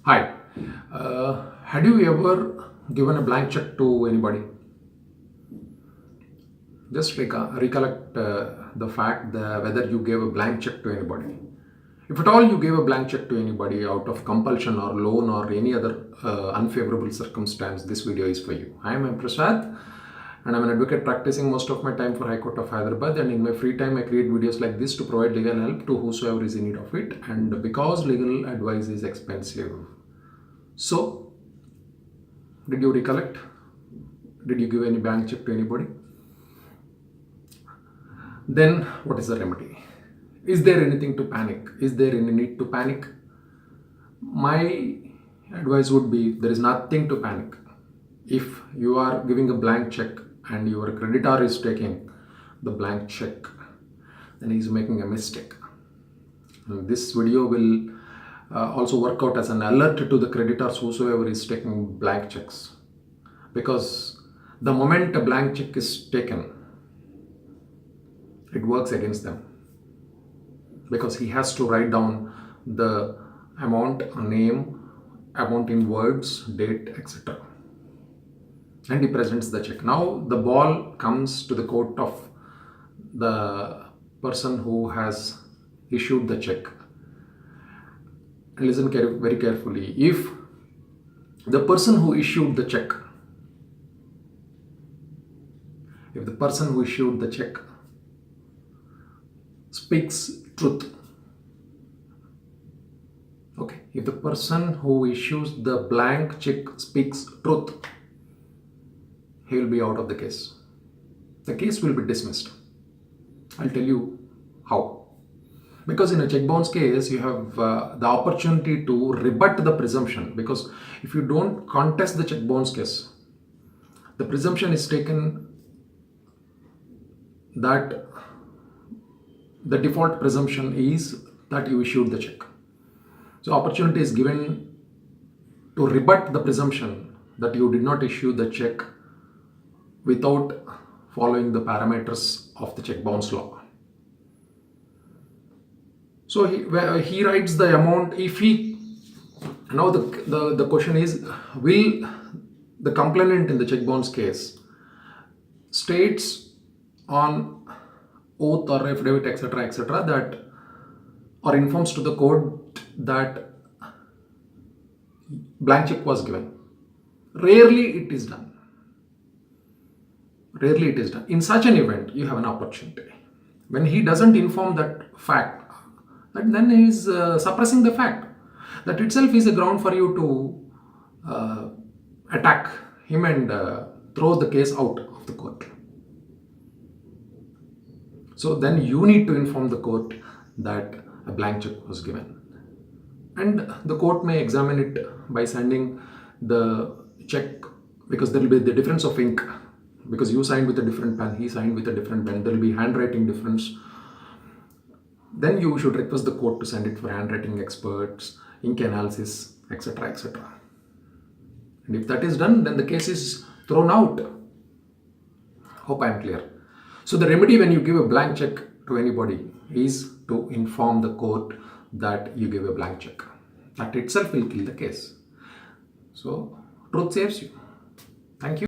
Hi. Had you ever given a blank check to anybody? Just recollect the fact that whether you gave a blank check to anybody. If at all you gave a blank check to anybody out of compulsion or loan or any other unfavorable circumstance, this video is for you. I am Prasad and I'm an advocate practicing most of my time for High Court of Hyderabad, and in my free time I create videos like this to provide legal help to whosoever is in need of it, and because legal advice is expensive. So, did you recollect? Did you give any bank check to anybody? Then what is the remedy? Is there anything to panic? Is there any need to panic? My advice would be there is nothing to panic. If you are giving a blank check and your creditor is taking the blank check, then he is making a mistake. And this video will also work out as an alert to the creditors whosoever is taking blank checks, because the moment a blank check is taken, it works against them, because he has to write down the amount, name, amount in words, date, etc. And he presents the check. Now the ball comes to the court of the person who has issued the check. And listen very carefully. If the person who issued the check, speaks truth, okay, if the person who issues the blank check speaks truth, he will be out of the case. The case will be dismissed. I'll tell you how. Because in a check bounce case, you have the opportunity to rebut the presumption. Because if you don't contest the check bounce case, the presumption is taken that the default presumption is that you issued the check. So opportunity is given to rebut the presumption that you did not issue the check without following the parameters of the check bounce law. So he writes the amount. If he now the question is, will the complainant in the check bounce case states on oath or affidavit, etc., that, or informs to the court that blank check was given? Rarely it is done. In such an event, you have an opportunity. When he doesn't inform that fact, then he is suppressing the fact. That itself is a ground for you to attack him and throw the case out of the court. So then you need to inform the court that a blank check was given. And the court may examine it by sending the check, because there will be the difference of ink. Because you signed with a different pen, he signed with a different pen, there will be handwriting difference. Then you should request the court to send it for handwriting experts, ink analysis, etc., etc. And if that is done, then the case is thrown out. Hope I am clear. So the remedy when you give a blank check to anybody is to inform the court that you give a blank check. That itself will kill the case. So truth saves you. Thank you.